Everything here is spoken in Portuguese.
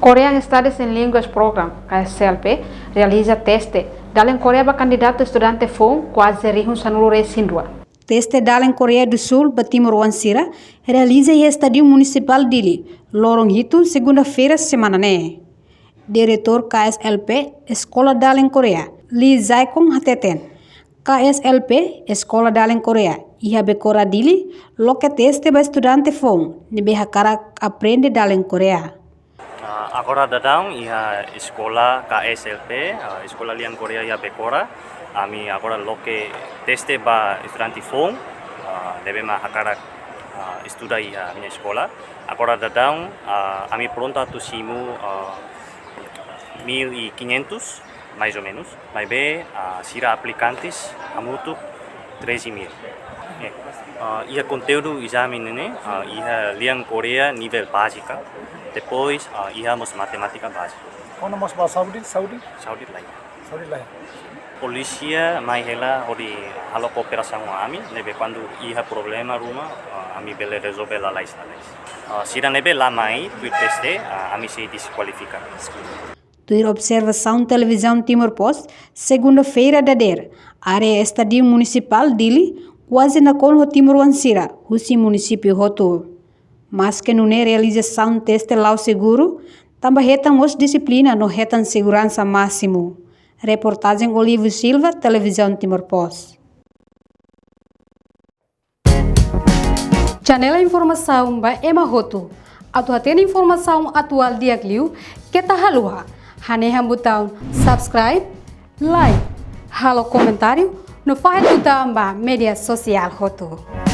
Korean Studies in Language Program, KSLP, realiza teste. Dalen Korea ba candidato estudante FON quase rihun sanulure sindua. Teste Dalen Coreia do Sul, Batimor Wansira, realiza em Estadio Municipal Dili, Lorong Hitu, segunda-feira, semana né. Diretor KSLP, Escola Dalen Coreia, Lee Zaikong Hateten. KSLP, Escola Dalen Coreia, Ihabe Cora Dili, loke teste ba estudante FON, nebeha cara aprende Dalen Coreia. Agora datang ia escola KSLP, Escola Lian Korea ia Bekora. Ami agora loke teste ba estudante FON, deve mahakara estudar ia minha escola. Agora datang ami pronta tu simu 1.500 mais ou menos. Mas be sira aplicantes amutu 13.000. Ia conteúdo exame né, ia Lian Korea nível básica. Depois íamos matemática básica. Quando nós para Saudi lá. Polícia mais ela ori halo cooperação ami nebe quando ia problema rumah ami bele resolver lá está. Sira nebe lá mai tu teste ami se desqualifica. Tuir observação televisão Timor-Post, segunda-feira da der, área Estadio Municipal Dili, quase na Conho Timor Wansira, Husi município Roto. Mas que não é realização teste lá seguro, também retam os disciplina no retam segurança máximo. Reportagem Olivo Silva, televisão Timor-Post. Janela informação ba Emma Roto. Atua tem informação atual dia Gliu, que tá halua. Haneha botão subscribe, like, halo comentário, no faz botão ba mídia social Roto.